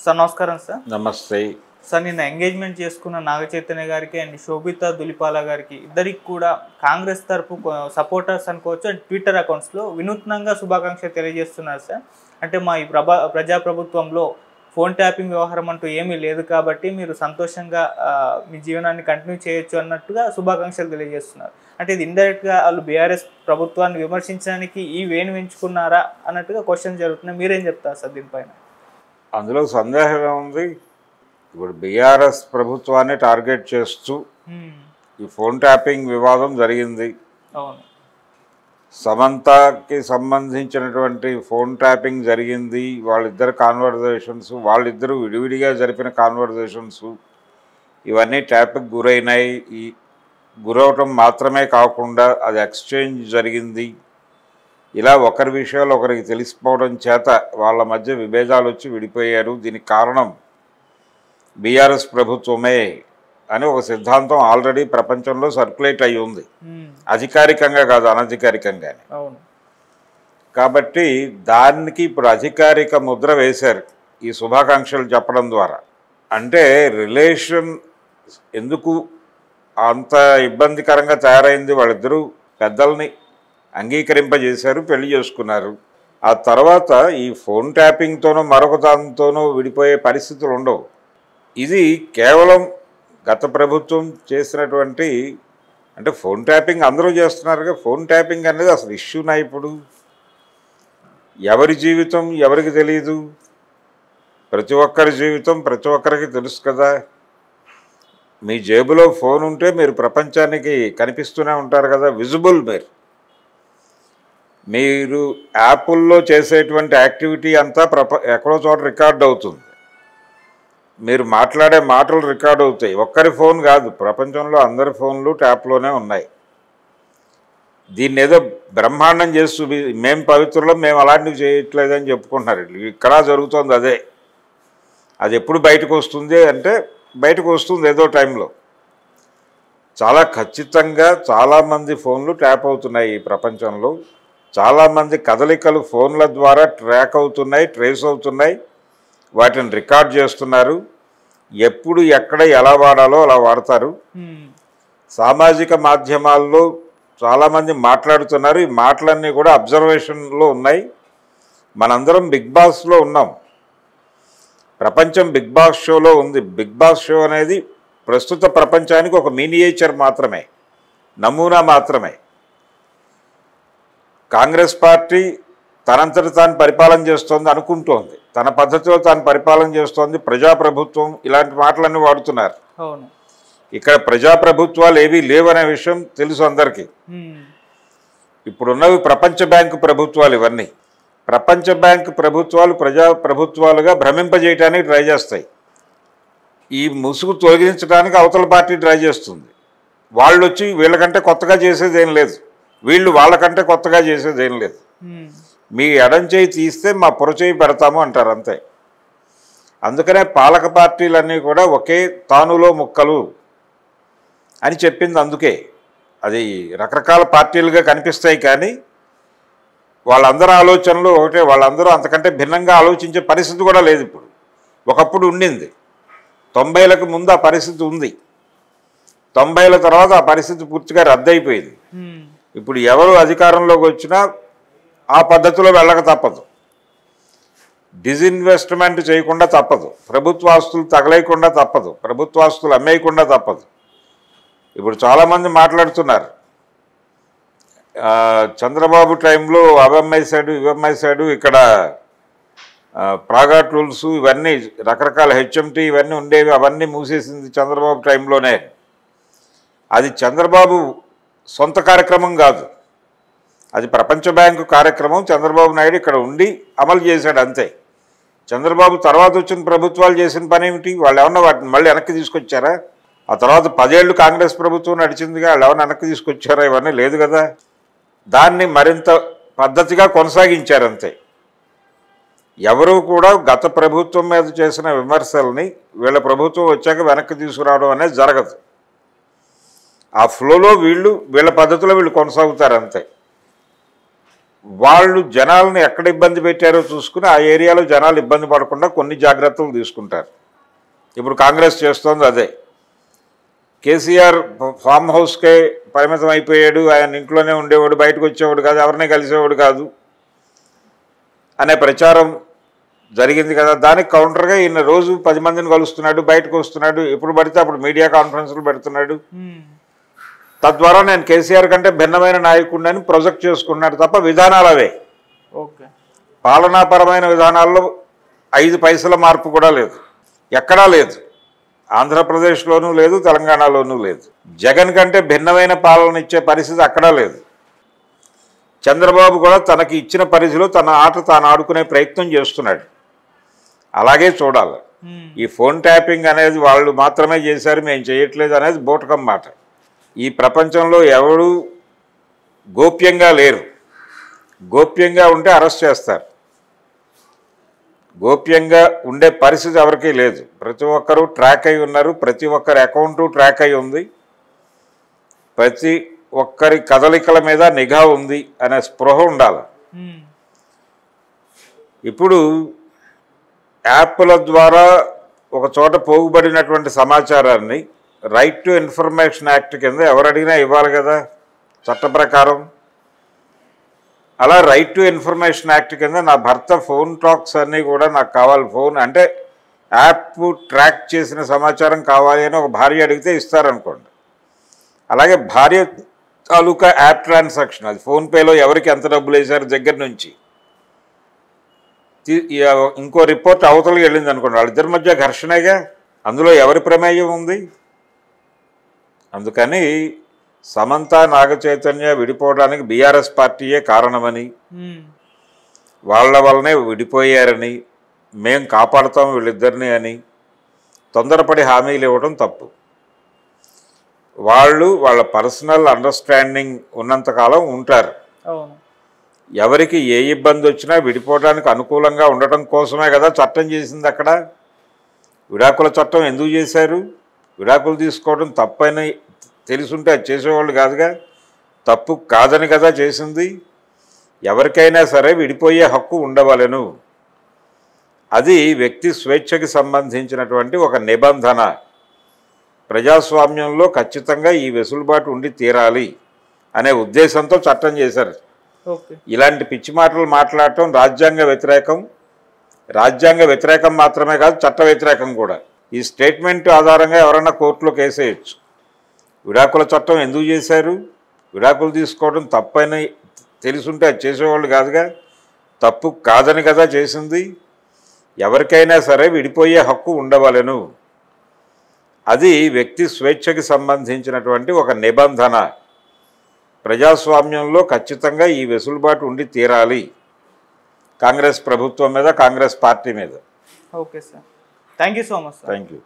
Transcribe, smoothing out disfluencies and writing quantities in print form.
Sir నమస్కారం sir. నమస్తే. Sir నిన్న ఎంగేజ్మెంట్ చేసుకున్న నాగ చైతన్య గారికి అండ్ శోభితా దులిపాల గారికి ఇద్దరికి కూడా కాంగ్రెస్ తరపు సపోర్టర్స్ అనుకోవచ్చు అండ్ ట్విట్టర్ అకౌంట్స్లో వినూత్నంగా శుభాకాంక్షలు తెలియజేస్తున్నారు సార్. అంటే మా ఈ ప్రజాప్రభుత్వంలో ఫోన్ ట్యాపింగ్ వ్యవహారం అంటూ ఏమీ లేదు కాబట్టి మీరు సంతోషంగా మీ జీవనాన్ని కంటిన్యూ చేయొచ్చు అన్నట్టుగా శుభాకాంక్షలు తెలియజేస్తున్నారు. అంటే ఇది ఇండైరెక్ట్గా వాళ్ళు బీఆర్ఎస్ ప్రభుత్వాన్ని విమర్శించడానికి ఈ వేణు ఎంచుకున్నారా అన్నట్టుగా క్వశ్చన్ జరుగుతున్నాయి. మీరేం చెప్తారు సార్ దీనిపైన? అందులో సందేహం ఏముంది? ఇప్పుడు బీఆర్ఎస్ ప్రభుత్వాన్ని టార్గెట్ చేస్తూ ఈ ఫోన్ ట్యాపింగ్ వివాదం జరిగింది. అవును, సమంతకి సంబంధించినటువంటి ఫోన్ ట్యాపింగ్ జరిగింది. వాళ్ళిద్దరు కాన్వర్జేషన్స్, వాళ్ళిద్దరూ విడివిడిగా జరిపిన కాన్వర్జేషన్స్ ఇవన్నీ ట్యాప్కి గురైనాయి. ఈ గురవటం మాత్రమే కాకుండా అది ఎక్స్చేంజ్ జరిగింది. ఇలా ఒకరి విషయాలు ఒకరికి తెలిసిపోవడం చేత వాళ్ళ మధ్య విభేదాలు వచ్చి విడిపోయారు. దీనికి కారణం బీఆర్ఎస్ ప్రభుత్వమే అని ఒక సిద్ధాంతం ఆల్రెడీ ప్రపంచంలో సర్క్యులేట్ అయి ఉంది, అధికారికంగా కాదు అనధికారికంగానే. కాబట్టి దానికి ఇప్పుడు అధికారిక ముద్ర వేశారు ఈ శుభాకాంక్షలు చెప్పడం ద్వారా. అంటే రిలేషన్ ఎందుకు అంత ఇబ్బందికరంగా తయారైంది? వాళ్ళిద్దరూ పెద్దల్ని అంగీకరింపజేశారు, పెళ్లి చేసుకున్నారు. ఆ తర్వాత ఈ ఫోన్ ట్యాపింగ్తోనో మరొక దానితోనో విడిపోయే పరిస్థితులు ఉండవు. ఇది కేవలం గత ప్రభుత్వం చేసినటువంటి, అంటే ఫోన్ ట్యాపింగ్ అందరూ చేస్తున్నారుగా. ఫోన్ ట్యాపింగ్ అనేది అసలు ఇష్యూనా? ఇప్పుడు ఎవరి జీవితం ఎవరికి తెలియదు? ప్రతి ఒక్కరి జీవితం ప్రతి ఒక్కరికి తెలుసు కదా. మీ జేబులో ఫోన్ ఉంటే మీరు ప్రపంచానికి కనిపిస్తూనే ఉంటారు కదా, విజిబుల్. మీరు యాప్ల్లో చేసేటువంటి యాక్టివిటీ అంతా ఎక్కడో చోట రికార్డ్ అవుతుంది. మీరు మాట్లాడే మాటలు రికార్డ్ అవుతాయి. ఒక్కరి ఫోన్ కాదు, ప్రపంచంలో అందరి ఫోన్లు ట్యాప్లోనే ఉన్నాయి. దీన్ని ఏదో బ్రహ్మాండం చేస్తూ మేము పవిత్రులం, మేము అలాంటివి చేయట్లేదని చెప్పుకుంటున్నారు. ఇక్కడ జరుగుతుంది అదే. అది ఎప్పుడు బయటకు వస్తుంది అంటే బయటకు వస్తుంది ఏదో టైంలో. చాలా ఖచ్చితంగా చాలామంది ఫోన్లు ట్యాప్ అవుతున్నాయి ఈ ప్రపంచంలో. చాలామంది కదలికలు ఫోన్ల ద్వారా ట్రాక్ అవుతున్నాయి, ట్రేస్ అవుతున్నాయి, వాటిని రికార్డ్ చేస్తున్నారు. ఎప్పుడు ఎక్కడ ఎలా వాడాలో అలా వాడతారు. సామాజిక మాధ్యమాల్లో చాలామంది మాట్లాడుతున్నారు. ఈ మాటలన్నీ కూడా అబ్జర్వేషన్లో ఉన్నాయి. మనందరం బిగ్ బాస్లో ఉన్నాం. ప్రపంచం బిగ్ బాస్ షోలో ఉంది. బిగ్ బాస్ షో అనేది ప్రస్తుత ప్రపంచానికి ఒక మినియేచర్ మాత్రమే, నమూనా మాత్రమే. కాంగ్రెస్ పార్టీ తనంతట తాను పరిపాలన చేస్తోంది అనుకుంటోంది, తన పద్ధతిలో తాను పరిపాలన చేస్తోంది, ప్రజాప్రభుత్వం, ఇలాంటి మాటలన్నీ వాడుతున్నారు. ఇక్కడ ప్రజాప్రభుత్వాలు ఏవీ లేవనే విషయం తెలుసు అందరికీ. ఇప్పుడున్నవి ప్రపంచ బ్యాంకు ప్రభుత్వాలు. ఇవన్నీ ప్రపంచ బ్యాంకు ప్రభుత్వాలు ప్రజా ప్రభుత్వాలుగా భ్రమింపజేయడానికి ట్రై చేస్తాయి. ఈ ముసుగు తొలగించడానికి అవతల పార్టీ ట్రై చేస్తుంది. వాళ్ళు వచ్చి వీళ్ళకంటే కొత్తగా చేసేది ఏం లేదు, వీళ్ళు వాళ్ళకంటే కొత్తగా చేసేది ఏం లేదు. మీ ఎడం చేయి తీస్తే మా పొరచేయి పెడతాము అంటారు, అంతే. అందుకనే పాలక పార్టీలన్నీ కూడా ఒకే తానులో ముక్కలు అని చెప్పింది. అందుకే అది రకరకాల పార్టీలుగా కనిపిస్తాయి, కానీ వాళ్ళందరూ ఆలోచనలు ఒకటే. వాళ్ళందరూ అంతకంటే భిన్నంగా ఆలోచించే పరిస్థితి కూడా లేదు ఇప్పుడు. ఒకప్పుడు ఉండింది. 90లకు ముందు ఆ పరిస్థితి ఉంది. 90ల తర్వాత ఆ పరిస్థితి పూర్తిగా రద్దయిపోయింది. ఇప్పుడు ఎవరు అధికారంలోకి వచ్చినా ఆ పద్ధతిలో వెళ్ళక తప్పదు. డిజిన్వెస్ట్మెంట్ చేయకుండా తప్పదు, ప్రభుత్వ ఆస్తులు తగలేయకుండా తప్పదు, ప్రభుత్వ ఆస్తులు అమ్మేయకుండా తప్పదు. ఇప్పుడు చాలామంది మాట్లాడుతున్నారు, చంద్రబాబు టైంలో అవమ్మేశాడు, ఇవమ్మేశాడు, ఇక్కడ ప్రాగా టూల్స్ ఇవన్నీ రకరకాల హెచ్ఎంటీ ఇవన్నీ ఉండేవి, అవన్నీ మూసేసింది చంద్రబాబు టైంలోనే. అది చంద్రబాబు సొంత కార్యక్రమం కాదు, అది ప్రపంచ బ్యాంకు కార్యక్రమం. చంద్రబాబు నాయుడు ఇక్కడ ఉండి అమలు చేశాడు, అంతే. చంద్రబాబు తర్వాత వచ్చిన ప్రభుత్వాలు చేసిన పని ఏమిటి? వాళ్ళు ఏమన్నా వాటిని మళ్ళీ వెనక్కి తీసుకొచ్చారా? ఆ తర్వాత 10 ఏళ్ళు కాంగ్రెస్ ప్రభుత్వం నడిచిందిగా, వాళ్ళు ఏమన్నా వెనక్కి తీసుకొచ్చారా? ఇవన్నీ లేదు కదా. దాన్ని మరింత పద్ధతిగా కొనసాగించారు, అంతే. ఎవరూ కూడా గత ప్రభుత్వం మీద చేసిన విమర్శల్ని వీళ్ళ ప్రభుత్వం వచ్చాక వెనక్కి తీసుకురావడం అనేది జరగదు. ఆ ఫ్లోలో వీళ్ళ పద్ధతిలో వీళ్ళు కొనసాగుతారు, అంతే. వాళ్ళు జనాలను ఎక్కడ ఇబ్బంది పెట్టారో చూసుకుని ఆ ఏరియాలో జనాలు ఇబ్బంది పడకుండా కొన్ని జాగ్రత్తలు తీసుకుంటారు. ఇప్పుడు కాంగ్రెస్ చేస్తోంది అదే. కేసీఆర్ ఫామ్ హౌస్కే పరిమితం అయిపోయాడు, ఆయన ఇంట్లోనే ఉండేవాడు, బయటకు వచ్చేవాడు కాదు, ఎవరిని కలిసేవాడు కాదు అనే ప్రచారం జరిగింది కదా. దానికి కౌంటర్గా ఈయన రోజు 10 మందిని కలుస్తున్నాడు, బయటకు వస్తున్నాడు, ఎప్పుడు పడితే అప్పుడు మీడియా కాన్ఫరెన్స్లు పెడుతున్నాడు. తద్వారా నేను కేసీఆర్ కంటే భిన్నమైన నాయకుడిని ప్రొజెక్ట్ చేసుకున్నాడు తప్ప విధానాలు అవే. పాలనాపరమైన విధానాల్లో 5 పైసల మార్పు కూడా లేదు, ఎక్కడా లేదు. ఆంధ్రప్రదేశ్లోనూ లేదు, తెలంగాణలోనూ లేదు. జగన్ కంటే భిన్నమైన పాలన ఇచ్చే పరిస్థితి అక్కడా లేదు. చంద్రబాబు కూడా తనకి ఇచ్చిన పరిధిలో తన ఆట తాను ఆడుకునే ప్రయత్నం చేస్తున్నాడు. అలాగే చూడాలి. ఈ ఫోన్ ట్యాపింగ్ అనేది వాళ్ళు మాత్రమే చేశారు, మేము చేయట్లేదు అనేది బోటకం మాట. ఈ ప్రపంచంలో ఎవరు గోప్యంగా లేరు. గోప్యంగా ఉంటే అరెస్ట్ చేస్తారు. గోప్యంగా ఉండే పరిస్థితి ఎవరికీ లేదు. ప్రతి ఒక్కరూ ట్రాక్ అయి ఉన్నారు, ప్రతి ఒక్కరి అకౌంటు ట్రాక్ అయి ఉంది, ప్రతి ఒక్కరి కదలికల మీద నిఘా ఉంది అనే స్పృహ ఉండాలి. ఇప్పుడు యాప్ల ద్వారా ఒక చోట పోగుబడినటువంటి సమాచారాన్ని రైట్ టు ఇన్ఫర్మేషన్ యాక్ట్ కింద ఎవరు అడిగినా ఇవ్వాలి కదా చట్ట ప్రకారం. అలా రైట్ టు ఇన్ఫర్మేషన్ యాక్ట్ కింద నా భర్త ఫోన్ టాక్స్ అన్నీ కూడా నాకు కావాలి, ఫోన్ అంటే యాప్ ట్రాక్ చేసిన సమాచారం కావాలి అని ఒక భార్య అడిగితే ఇస్తారనుకోండి. అలాగే భార్య తాలూకా యాప్ ట్రాన్సాక్షన్, అది ఫోన్పేలో ఎవరికి ఎంత డబ్బులు వేశారు దగ్గర నుంచి ఇంకో రిపోర్ట్ అవతలకి వెళ్ళింది అనుకోండి, వాళ్ళిద్దరి మధ్య ఘర్షణగా, అందులో ఎవరి ప్రమేయం ఉంది? అందుకని సమంత నాగ చైతన్య విడిపోవడానికి బీఆర్ఎస్ పార్టీయే కారణమని, వాళ్ళ వల్లనే విడిపోయారని, మేం కాపాడుతాం వీళ్ళిద్దరిని అని తొందరపడి హామీలు ఇవ్వడం తప్పు. వాళ్ళు వాళ్ళ పర్సనల్ అండర్స్టాండింగ్ ఉన్నంతకాలం ఉంటారు. ఎవరికి ఏ ఇబ్బంది వచ్చినా విడిపోవడానికి అనుకూలంగా ఉండటం కోసమే కదా చట్టం చేసింది. అక్కడ విడాకుల చట్టం ఎందుకు చేశారు? విడాకులు తీసుకోవడం తప్పని తెలుసుంటే అది చేసేవాళ్ళు కాదుగా, తప్పు కాదని కదా చేసింది. ఎవరికైనా సరే విడిపోయే హక్కు ఉండవలెను. అది వ్యక్తి స్వేచ్ఛకి సంబంధించినటువంటి ఒక నిబంధన. ప్రజాస్వామ్యంలో ఖచ్చితంగా ఈ వెసులుబాటు ఉండి తీరాలి అనే ఉద్దేశంతో చట్టం చేశారు. ఇలాంటి పిచ్చి మాటలు మాట్లాడటం రాజ్యాంగ వ్యతిరేకం. రాజ్యాంగ వ్యతిరేకం మాత్రమే కాదు, చట్ట వ్యతిరేకం కూడా. ఈ స్టేట్మెంట్ ఆధారంగా ఎవరైనా కోర్టులో కేసేయచ్చు. విడాకుల చట్టం ఎందుకు చేశారు? విడాకులు తీసుకోవడం తప్పని తెలుసుంటే అది చేసేవాళ్ళు కాదుగా, తప్పు కాదని కదా చేసింది. ఎవరికైనా సరే విడిపోయే హక్కు ఉండవలెను. అది వ్యక్తి స్వేచ్ఛకి సంబంధించినటువంటి ఒక నిబంధన. ప్రజాస్వామ్యంలో ఖచ్చితంగా ఈ వెసులుబాటు ఉండి తీరాలి కాంగ్రెస్ ప్రభుత్వం మీద, కాంగ్రెస్ పార్టీ మీద. Okay sir, thank you so much. Thank you.